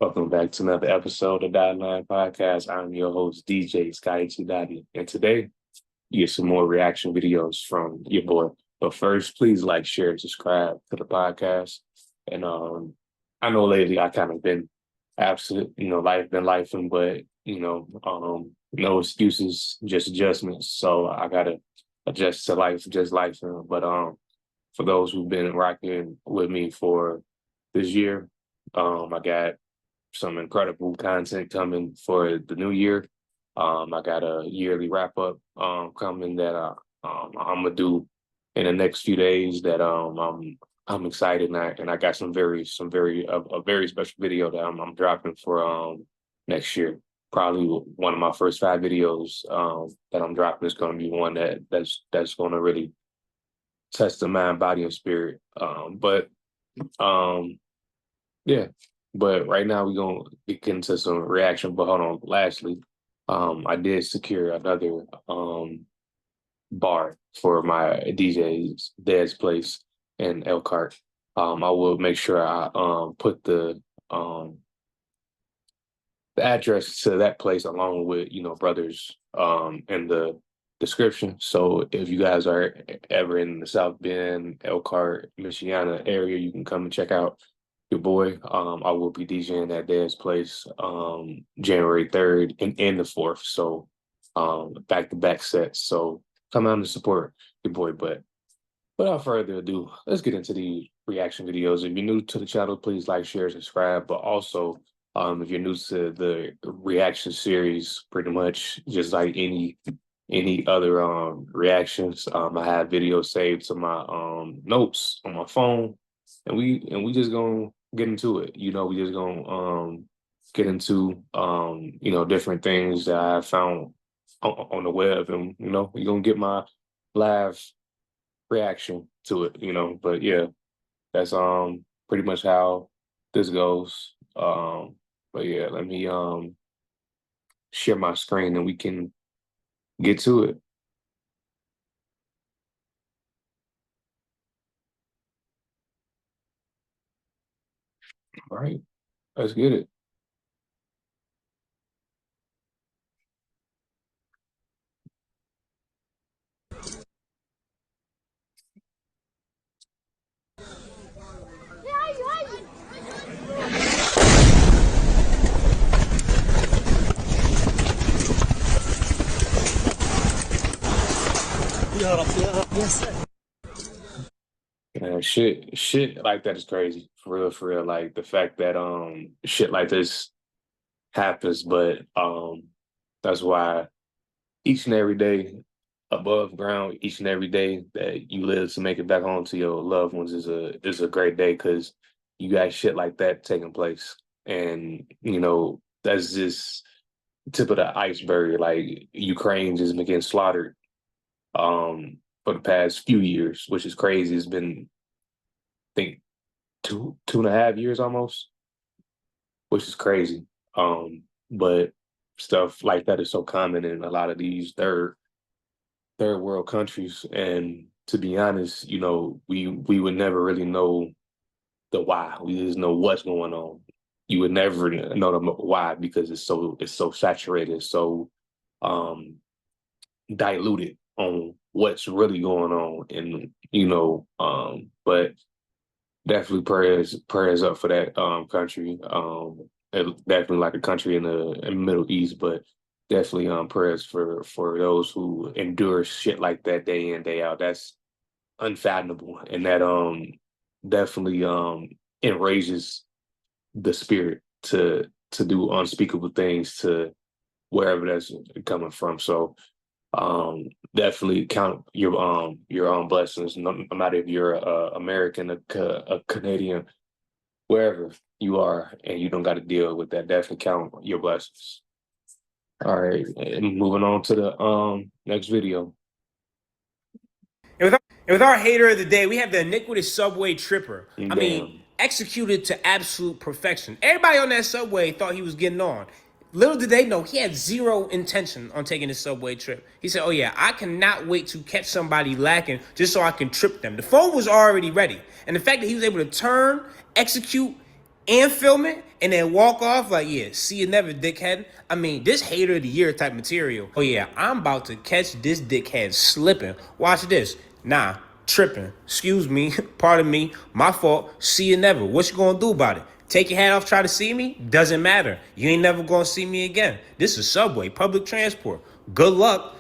Welcome back to another episode of Dot Line Podcast. I'm your host, DJ Scotty T. Dotty. And today, you get some more reaction videos from your boy. But first, please like, share, and subscribe to the podcast. And I know lately I kind of been absent, life been lifing, but no excuses, just adjustments. So I gotta adjust to life, just life. But for those who've been rocking with me for this year, I got some incredible content coming for the new year. I got a yearly wrap up coming that I'm gonna do in the next few days that I'm excited and I got a very special video that I'm dropping for next year. Probably one of my first 5 videos that I'm dropping is going to be one that's going to really test the mind, body, and spirit. But yeah, but right now we're gonna get into some reaction. But hold on, lastly, I did secure another bar for my DJ's dad's place in ELKHART. I will make sure I put the address to that place along with brothers in the description. So if you guys are ever in the South Bend, Elkhart, Michiana area, you can come and check out your boy. I will be DJing at Dad's place January 3rd and the 4th. So back-to-back sets. So come out and support your boy. But without further ado, let's get into the reaction videos. If you're new to the channel, please like, share, subscribe. But also, if you're new to the reaction series, pretty much just like any other reactions, I have videos saved to my notes on my phone, and we just gonna get into it. We just gonna get into different things that I found on the web, and you're gonna get my live reaction to it. But yeah, that's pretty much how this goes. But yeah, let me share my screen and we can get to it. All right, let's get it. Shit like that is crazy. For real. Like the fact that shit like this happens, but that's why each and every day above ground, each and every day that you live to make it back home to your loved ones is a great day because you got shit like that taking place. And that's just tip of the iceberg. Like Ukraine just been getting slaughtered for the past few years, which is crazy. It's been, I think, two and a half years almost, which is crazy. But stuff like that is so common in a lot of these third world countries. And to be honest, we would never really know the why. We just know what's going on. You would never know the why because it's so saturated, so diluted on what's really going on. And but definitely prayers up for that country. Definitely like a country in the Middle East, but definitely prayers for those who endure shit like that day in, day out. That's unfathomable. And that definitely enrages the spirit to do unspeakable things to wherever that's coming from. So definitely count your own blessings, no matter if you're American, a Canadian, wherever you are, and you don't got to deal with that. Definitely count your blessings. All right, and moving on to the next video. And with our hater of the day, we have the iniquitous subway tripper. Damn. I mean, executed to absolute perfection. Everybody on that subway thought he was getting on. Little did they know he had zero intention on taking this subway trip. He said, oh yeah, I cannot wait to catch somebody lacking just so I can trip them. The phone was already ready. And the fact that he was able to turn, execute, and film it and then walk off like, yeah, see you never, dickhead. I mean, this hater of the year type material. Oh yeah, I'm about to catch this dickhead slipping. Watch this. Nah, tripping. Excuse me, pardon me, my fault. See you never. What you gonna do about it? Take your hat off, try to see me? Doesn't matter. You ain't never gonna see me again. This is subway, public transport. Good luck.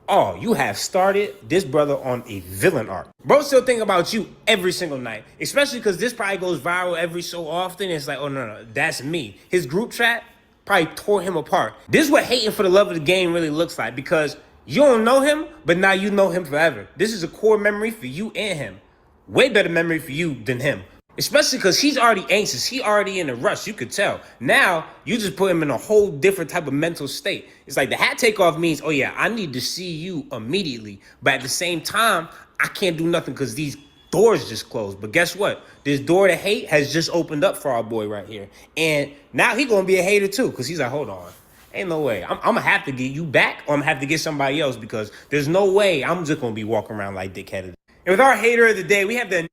Oh, you have started this brother on a villain arc. Bro still think about you every single night, especially because this probably goes viral every so often. It's like, oh no, that's me. His group chat probably tore him apart. This is what hating for the love of the game really looks like, because you don't know him, but now you know him forever. This is a core memory for you and him. Way better memory for you than him. Especially because he's already anxious. He already in a rush. You could tell. Now, you just put him in a whole different type of mental state. It's like the hat takeoff means, oh yeah, I need to see you immediately. But at the same time, I can't do nothing because these doors just closed. But guess what? This door to hate has just opened up for our boy right here. And now he going to be a hater too, because he's like, hold on. Ain't no way. I'm going to have to get you back, or I'm going to have to get somebody else, because there's no way I'm just going to be walking around like dickheaded. And with our hater of the day, we have the...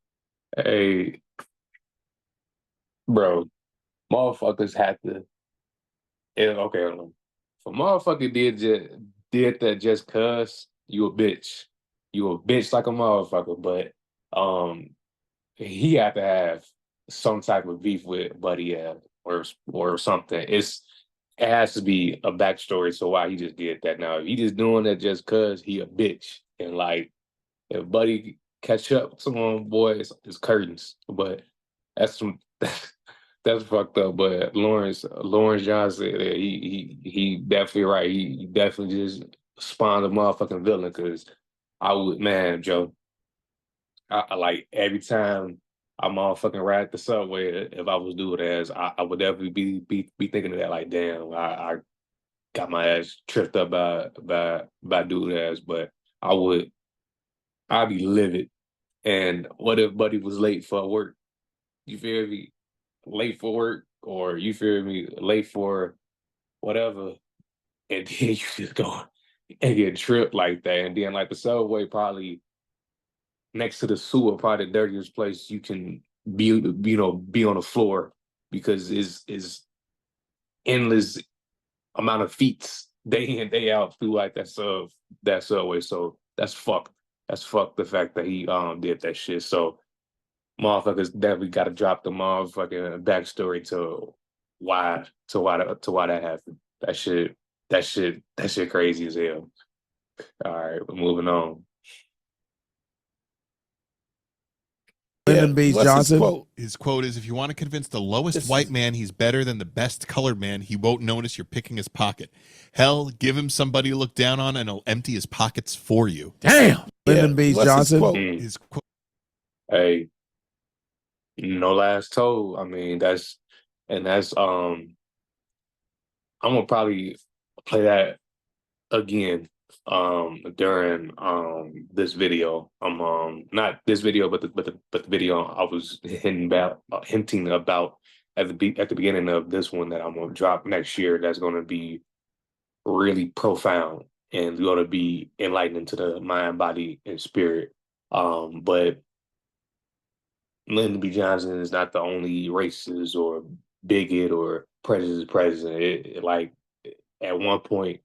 Hey, bro, motherfuckers had to. Okay, hold on. If a motherfucker did that just cuz, you a bitch. You a bitch like a motherfucker. But he had to have some type of beef with Buddy or something. It has to be a backstory to why he just did that. Now, if he just doing that just cuz, he a bitch. And like, if Buddy catch up to him, boy, it's curtains. But that's some that's fucked up. But Lawrence Johnson, yeah, he definitely right. He definitely just spawned a motherfucking villain. Because I would, man, Joe, I like every time I motherfucking ride the subway, if I was doing as I would definitely be thinking of that. Like, damn, I got my ass tripped up by doing as, but I would I'd be livid. And what if Buddy was late for work? You feel me? Late for work, or you feel me? Late for whatever, and then you just go and get tripped like that. And then like the subway probably next to the sewer, probably the dirtiest place you can be on the floor, because is endless amount of feet day in day out through like that subway. So that's fucked. That's fucked, the fact that he did that shit. So motherfuckers definitely got to drop the motherfucking backstory to why that happened. That shit crazy as hell. All right, we're moving on. Lyndon B. What's Johnson. His quote is, if you want to convince the lowest white man he's better than the best colored man, he won't notice you're picking his pocket. Hell, give him somebody to look down on and he'll empty his pockets for you. Damn. Lyndon B. What's Johnson. His quote, Hey, no last told. I mean, that's I'm gonna probably play that again during this video. Not this video, but the video I was hinting about at the beginning of this one that I'm gonna drop next year. That's gonna be really profound and gonna be enlightening to the mind, body, and spirit. But Lyndon B. Johnson is not the only racist or bigot or prejudiced president. Like at one point,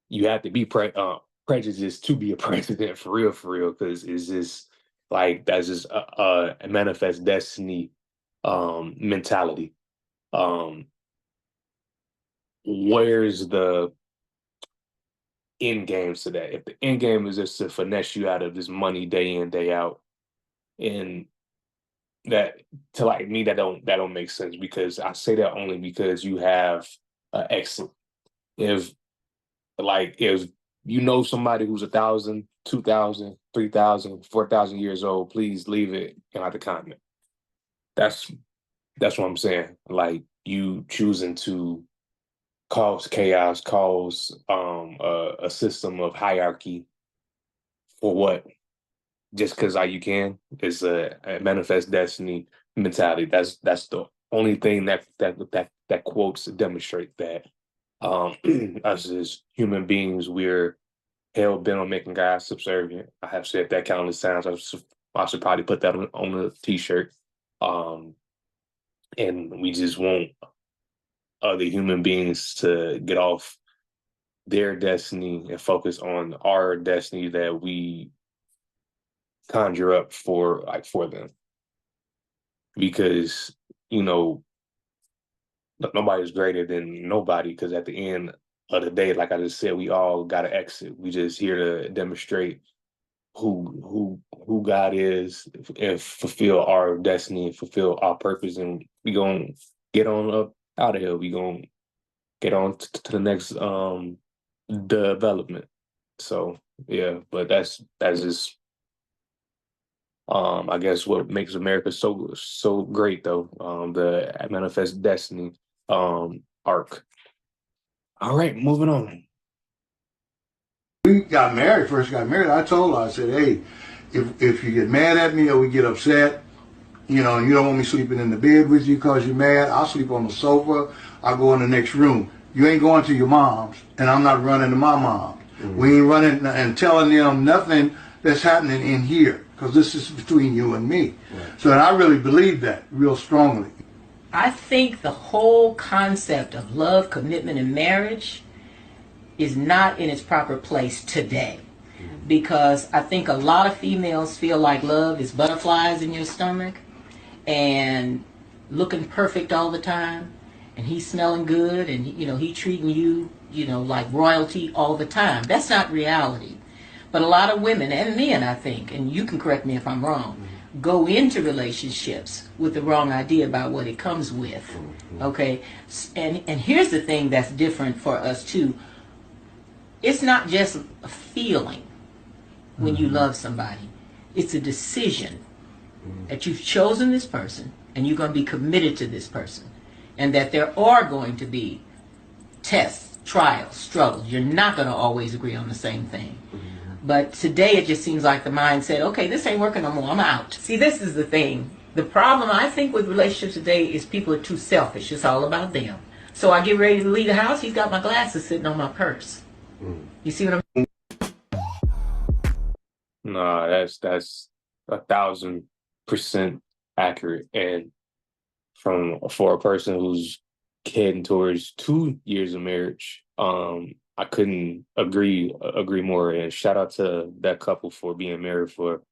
you have to be prejudiced to be a president for real, because it's just like that's just a manifest destiny mentality. Um, where's the end game to that? If the end game is just to finesse you out of this money day in, day out, and that, to like me, that don't make sense, because I say that only because you have an exit. If if you know somebody who's 1,000, 2,000, 3,000, 4,000 years old, please leave it in like the comment. That's what I'm saying. Like, you choosing to cause chaos, cause a system of hierarchy for what? Just because you can. It's a manifest destiny mentality. That's the only thing that quotes demonstrate that us as human beings, we're hell bent on making God subservient. I have said that countless times. I should probably put that on a t-shirt. and we just want other human beings to get off their destiny and focus on our destiny that we conjure up for them. Because, you know, nobody's greater than nobody, because at the end of the day, like I just said, we all got to exit. We just here to demonstrate who God is and fulfill our destiny and fulfill our purpose, and we gonna get on up out of here. We gonna get on to the next development. So yeah, but that's just I guess what makes America so great though. The Manifest Destiny arc. All right, moving on. We got married, first got married, I told her, I said, hey, if you get mad at me or we get upset, you know, and you don't want me sleeping in the bed with you because you're mad, I'll sleep on the sofa, I'll go in the next room. You ain't going to your mom's, and I'm not running to my mom's. Mm-hmm. We ain't running and telling them nothing that's happening in here, because this is between you and me. Right. So and I really believe that real strongly. I think the whole concept of love, commitment, and marriage is not in its proper place today, because I think a lot of females feel like love is butterflies in your stomach and looking perfect all the time, and he's smelling good, and he treating you like royalty all the time. That's not reality. But a lot of women and men, I think, and you can correct me if I'm wrong, go into relationships with the wrong idea about what it comes with. Okay, and here's the thing that's different for us too. It's not just a feeling when you love somebody. It's a decision that you've chosen this person and you're going to be committed to this person, and that there are going to be tests, trials, struggles. You're not going to always agree on the same thing. But today it just seems like the mind said, okay, this ain't working no more, I'm out. See, this is the thing. The problem I think with relationships today is people are too selfish. It's all about them. So I get ready to leave the house, he's got my glasses sitting on my purse. You see what I'm saying? No, that's 1,000% accurate. And for a person who's heading towards 2 years of marriage, I couldn't agree more. And shout out to that couple for being married for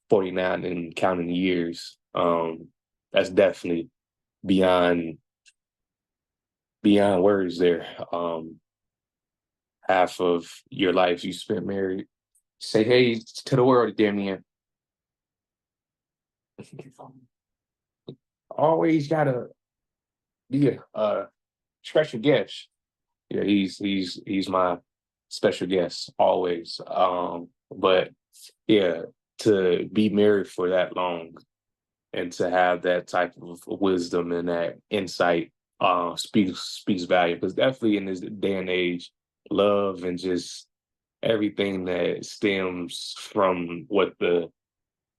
49 and counting years. That's definitely beyond words there. Half of your life you spent married. Say hey to the world, damn near. Always gotta be a special guest. Yeah, he's my special guest always. But yeah, to be married for that long and to have that type of wisdom and that insight speaks value, because definitely in this day and age, love and just everything that stems from whether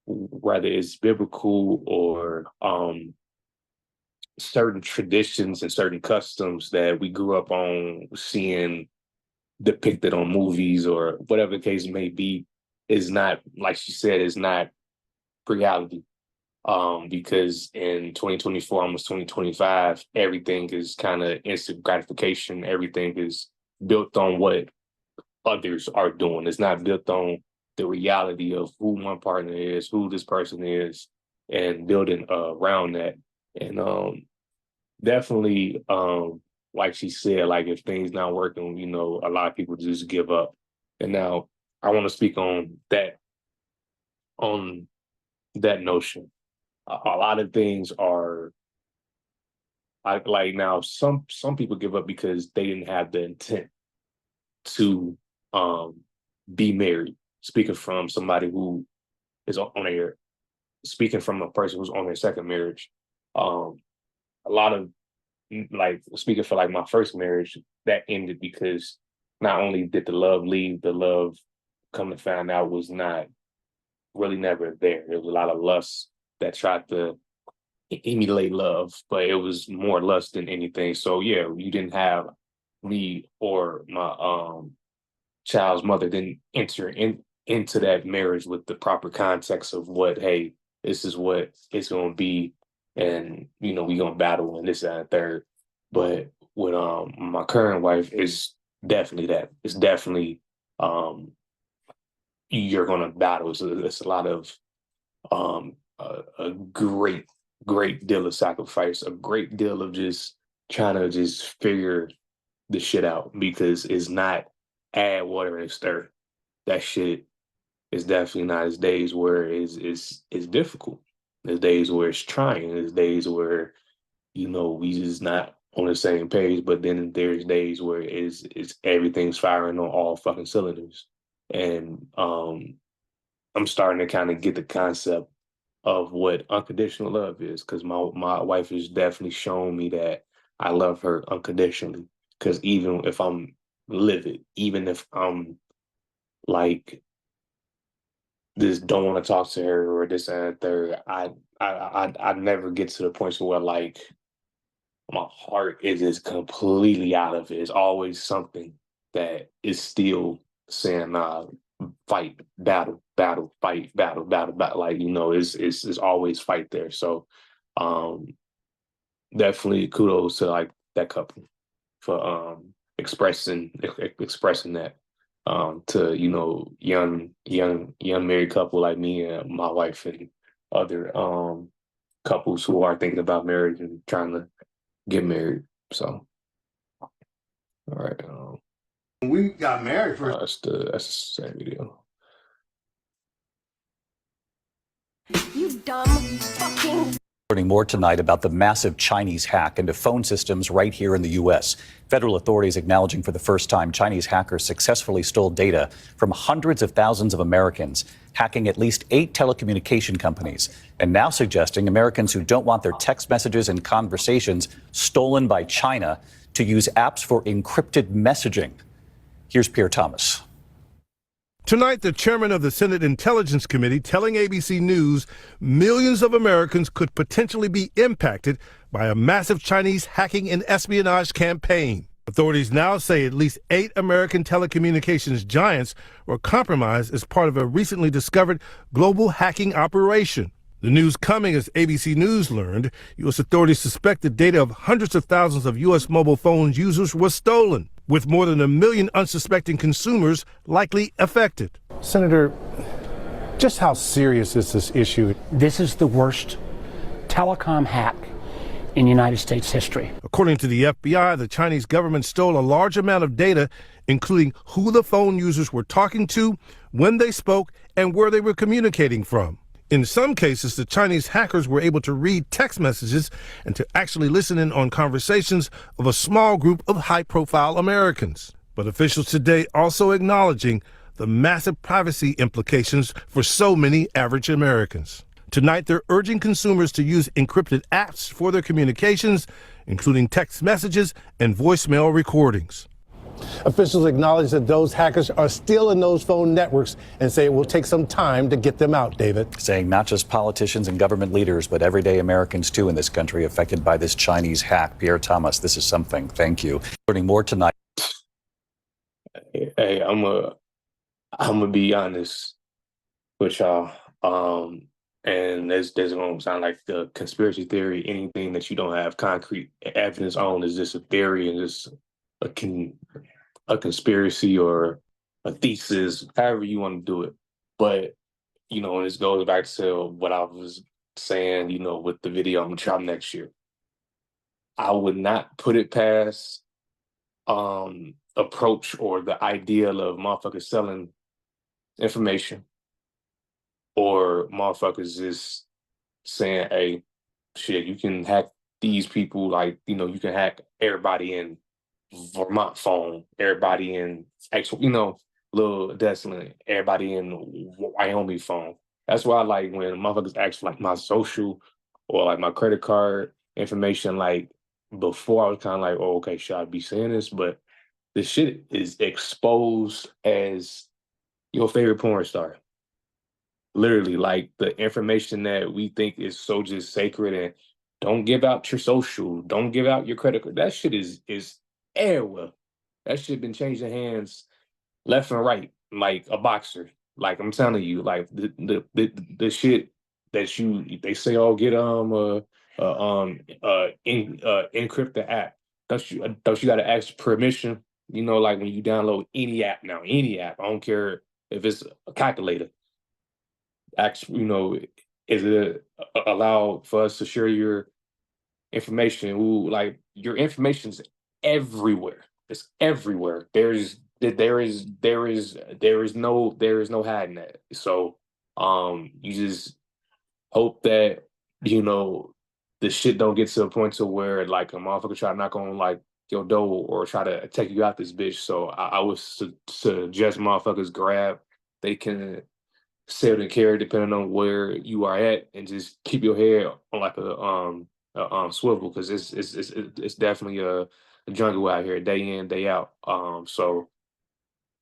it's biblical or certain traditions and certain customs that we grew up on seeing depicted on movies or whatever the case may be, is not, like she said, is not reality. Because in 2024, almost 2025, everything is kind of instant gratification. Everything is built on what others are doing. It's not built on the reality of who my partner is, who this person is, and building around that. And definitely, like she said, like if things not working, a lot of people just give up. And now I want to speak on that notion. A lot of things are like now some people give up because they didn't have the intent to be married. Speaking from somebody who is speaking from a person who's on their second marriage, a lot of, like, speaking for like my first marriage, that ended because not only did the love leave, the love, come to find out, was not really never there. There was a lot of lust that tried to emulate love, but it was more lust than anything. So yeah, you didn't have me or my child's mother didn't enter into that marriage with the proper context of what, hey, this is what it's going to be and we gonna battle and this, that, and third. But with my current wife, is definitely that. It's definitely you're gonna battle. So it's a lot of a great deal of sacrifice, a great deal of just trying to just figure the shit out, because it's not add water and stir. That shit is definitely not. It's days where it's difficult. There's days where it's trying. There's days where we just not on the same page. But then there's days where it's everything's firing on all fucking cylinders. And I'm starting to kind of get the concept of what unconditional love is, because my wife has definitely shown me that I love her unconditionally. Because even if I'm livid, even if I'm like just don't want to talk to her or this and third, I never get to the point where like my heart is just completely out of it. It's always something that is still saying, nah, fight, battle, battle, fight, battle, battle, battle. Like, it's always fight there. So definitely kudos to like that couple for expressing that to young married couple like me and my wife, and other couples who are thinking about marriage and trying to get married. So all right, When we got married first. that's the same video. You dumb fucking. Learning more tonight about the massive Chinese hack into phone systems right here in the U.S. Federal authorities acknowledging for the first time Chinese hackers successfully stole data from hundreds of thousands of Americans, hacking at least 8 telecommunication companies, and now suggesting Americans who don't want their text messages and conversations stolen by China to use apps for encrypted messaging. Here's Pierre Thomas. Tonight, the chairman of the Senate Intelligence Committee telling ABC News millions of Americans could potentially be impacted by a massive Chinese hacking and espionage campaign. Authorities now say at least 8 American telecommunications giants were compromised as part of a recently discovered global hacking operation. The news coming as ABC News learned U.S. authorities suspect the data of hundreds of thousands of U.S. mobile phone users was stolen, with more than 1 million unsuspecting consumers likely affected. Senator, just how serious is this issue? This is the worst telecom hack in United States history. According to the FBI, the Chinese government stole a large amount of data, including who the phone users were talking to, when they spoke, and where they were communicating from. In some cases, the Chinese hackers were able to read text messages and to actually listen in on conversations of a small group of high-profile Americans. But officials today also acknowledging the massive privacy implications for so many average Americans. Tonight, they're urging consumers to use encrypted apps for their communications, including text messages and voicemail recordings. Officials acknowledge that those hackers are still in those phone networks and say it will take some time to get them out, David. Saying not just politicians and government leaders, but everyday Americans, too, in this country affected by this Chinese hack. Pierre Thomas, this is something. Thank you. Learning more tonight. Hey, I'm gonna be honest with y'all. And there's gonna sound like the conspiracy theory. Anything that you don't have concrete evidence on is just a theory and just a conspiracy or a thesis, however you want to do it. But, and this goes back to what I was saying, with the video I'm gonna drop next year. I would not put it past approach or the ideal of motherfuckers selling information, or motherfuckers just saying, hey, shit, you can hack these people, like, you can hack everybody in Vermont phone, everybody in little desolate, everybody in Wyoming phone. That's why I like when motherfuckers ask for like my social or like my credit card information. Like before, I was kind of like, oh, okay, should I be saying this? But the shit is exposed as your favorite porn star. Literally, like the information that we think is so just sacred and don't give out your social, don't give out your credit card. That shit is everywhere. That shit been changing hands left and right, like a boxer. Like I'm telling you, like the shit that they say, oh, get encrypt the app. Don't you got to ask permission? You know, like when you download any app now, any app. I don't care if it's a calculator. Actually, you know, is it allowed for us to share your information? Ooh, like your information's everywhere. It's everywhere. There is no hiding that. So you just hope that, you know, the shit don't get to a point to where like a motherfucker try to knock on like your door or try to take you out this bitch. So I would suggest motherfuckers grab they can sell and carry depending on where you are at, and just keep your head on like a swivel, because it's definitely a jungle out here day in day out. So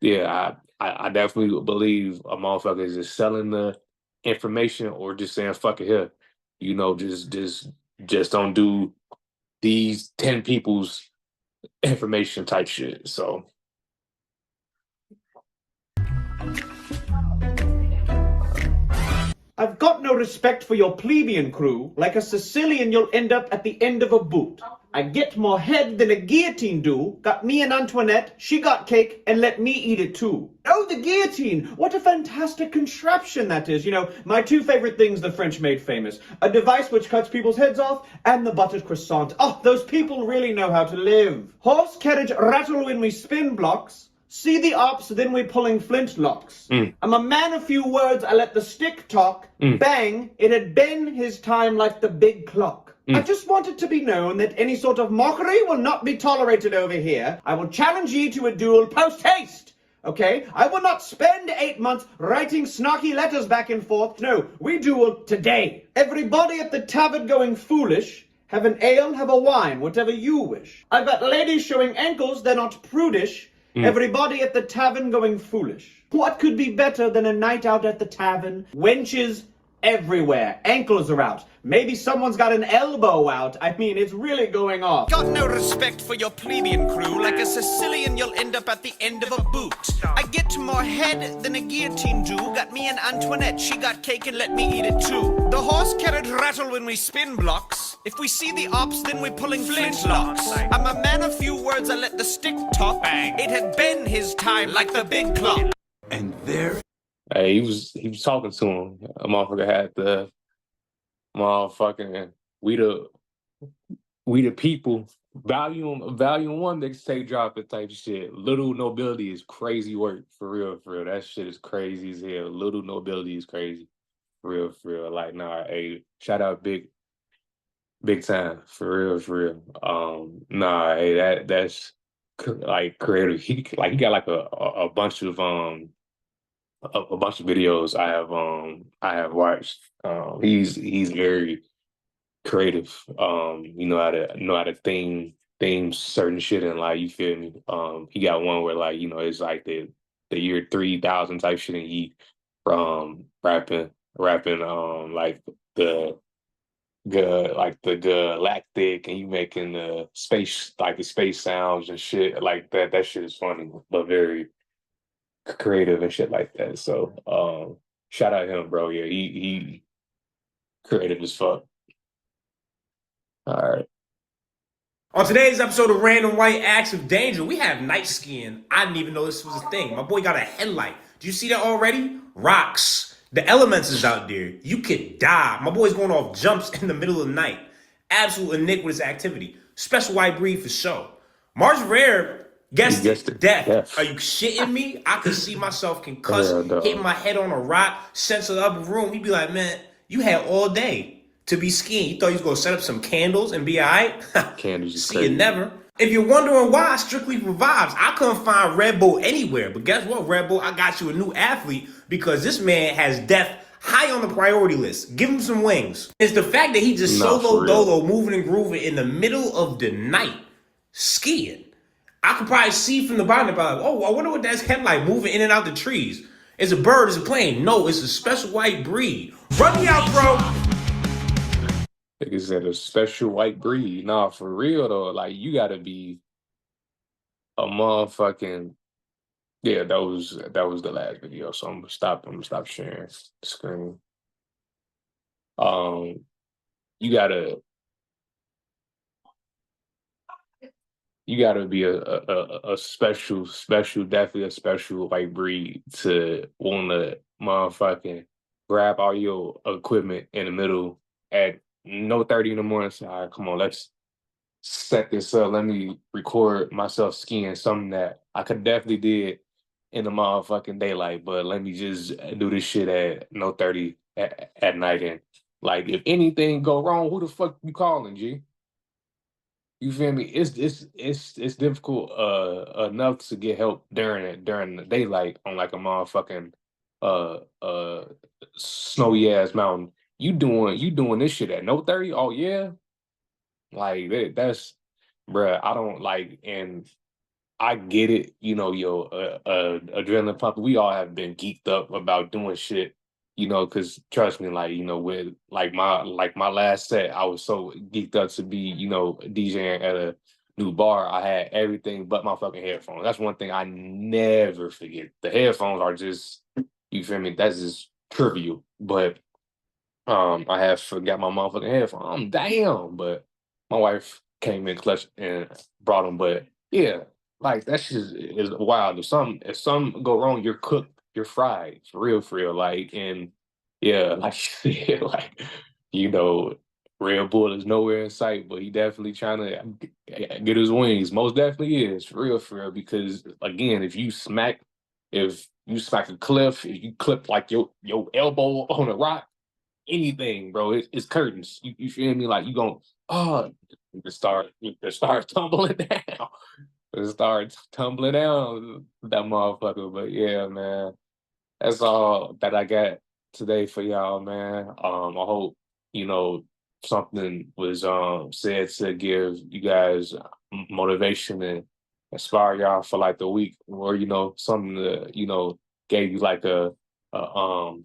yeah, I definitely believe a motherfucker is just selling the information or just saying fuck it here. You know, just don't do these 10 people's information type shit. So I've got no respect for your plebeian crew. Like a Sicilian, you'll end up at the end of a boot. I get more head than a guillotine do. Got me and Antoinette, she got cake, and let me eat it too. Oh, the guillotine! What a fantastic contraption that is. You know, my two favorite things the French made famous. A device which cuts people's heads off, and the buttered croissant. Oh, those people really know how to live. Horse carriage rattle when we spin blocks. See the ops, then we're pulling flintlocks. I'm a man of few words, I let the stick talk. Bang, it had been his time like the big clock. I just want it to be known that any sort of mockery will not be tolerated over here. I will challenge ye to a duel post-haste. Okay? I will not spend 8 months writing snarky letters back and forth. No, we duel today. Everybody at the tavern going foolish. Have an ale, have a wine, whatever you wish. I've got ladies showing ankles, they're not prudish. Everybody at the tavern going foolish. What could be better than a night out at the tavern? Wenches everywhere. Ankles are out. Maybe someone's got an elbow out. I mean, it's really going off. Got no respect for your plebeian crew. Like a Sicilian, you'll end up at the end of a boot. I get more head than a guillotine do. Got me and Antoinette, she got cake and let me eat it too. The horse carriage rattle when we spin blocks. If we see the ops, then we're pulling flintlocks. I'm a man of few words, I let the stick talk. Bang. It had been his time like the big clock. and there, hey, he was talking to him. A motherfucker had the motherfucking we the people. Volume one, they say drop it type shit. Little Nobility is crazy work, for real, for real. That shit is crazy as hell. Little Nobility is crazy, for real, for real. Like, nah, hey, shout out big time, for real, for real. Nah, hey, that's like creative. He got like a bunch of a bunch of videos I have watched. He's very creative. You know how to theme certain shit, and like, you feel me. He got one where, like, you know, it's like the year 3000 type shit, and he rapping like the galactic, and you making the space sounds and shit like that. That shit is funny, but very creative and shit like that. So shout out him, bro. Yeah, he creative as fuck. All right. On today's episode of Random White Acts of Danger, we have night skiing. I didn't even know this was a thing. My boy got a headlight. Do you see that already? Rocks. The elements is out there. You could die. My boy's going off jumps in the middle of the night. Absolute iniquitous activity. Special white breed for sure. Mars Rare guessed it. Death. Are you shitting me? I could see myself concussed, hitting my head on a rock, sense of the upper room. He'd be like, man, you had all day to be skiing. You thought you was gonna set up some candles and be all right? Candles is See crazy. you never. If you're wondering why Strictly Revives, I couldn't find Red Bull anywhere. But guess what, Red Bull? I got you a new athlete, because this man has death high on the priority list. Give him some wings. It's the fact that he just solo dolo, moving and grooving in the middle of the night, skiing. I could probably see from the bottom, like, oh, I wonder what that's headlight moving in and out the trees. It's a bird, it's a plane. No, it's a special white breed. Run me out, bro. Nigga said a special white breed. Nah, for real though, like, you gotta be a motherfucking, yeah. That was the last video, so I'm gonna stop sharing the screen. You gotta you gotta be a special, definitely a special white breed to wanna motherfucking grab all your equipment in the middle at no 30 in the morning. Say, all right, come on, let's set this up. Let me record myself skiing, something that I could definitely did in the motherfucking daylight, but let me just do this shit at no 30 at night. And like, if anything go wrong, who the fuck you calling, G? You feel me? It's difficult enough to get help during the daylight on like a motherfucking uh uh snowy ass mountain. You doing this shit at no 30? Oh yeah? Like that's bruh, I don't like, and I get it, you know, adrenaline pump. We all have been geeked up about doing shit, you know, because trust me, like, you know, with like my last set, I was so geeked up to be, you know, DJing at a new bar. I had everything but my fucking headphones. That's one thing I never forget. The headphones are just, you feel me? That's just trivial. But I have forgot my motherfucking headphones. I'm damn, but my wife came in clutch and brought them. But yeah, like that shit is wild. If some go wrong, you're cooked, you're fried, for real. Like, and yeah, like yeah, like, you know, Red Bull is nowhere in sight, but he definitely trying to get his wings. Most definitely is, for real. Because again, if you smack a cliff, if you clip like your elbow on a rock, anything, bro. It's curtains. You feel me? Like you gon' oh you can start tumbling down. Start tumbling down that motherfucker. But yeah, man. That's all that I got today for y'all, man. I hope, you know, something was said to give you guys motivation and inspire y'all for like the week, or you know, something that, you know, gave you like a um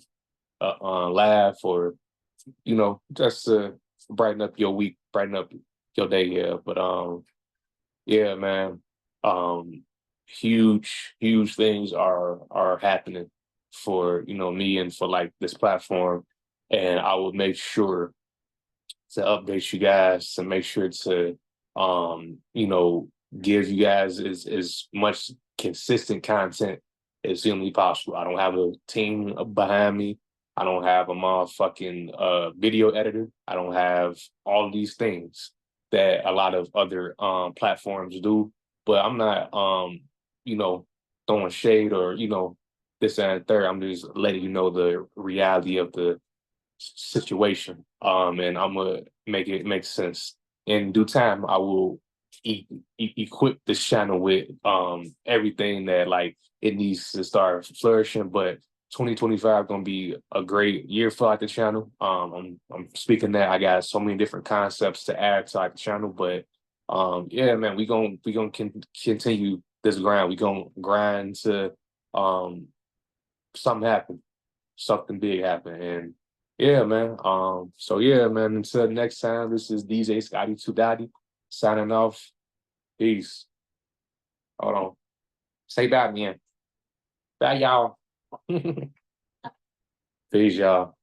laugh, or you know, just to brighten up your week, brighten up your day. Yeah, but yeah, man. Um, huge things are happening for, you know, me and for like this platform, and I will make sure to update you guys, to make sure to you know, give you guys as much consistent content as humanly possible. I don't have a team behind me. I don't have a motherfucking video editor. I don't have all these things that a lot of other platforms do. But I'm not you know, throwing shade or, you know, this and third. I'm just letting you know the reality of the situation. And I'm gonna make it make sense. In due time, I will equip this channel with everything that like it needs to start flourishing. But 2025 gonna be a great year for like the channel. I'm speaking that I got so many different concepts to add to like the channel, but yeah, man, we gonna continue this grind. We gonna grind to something happen, something big happen, and yeah, man. So yeah, man. Until next time, this is DJ Scotty Two Dotty signing off. Peace. Hold on. Say bye, man. Bye, y'all. Peace, y'all.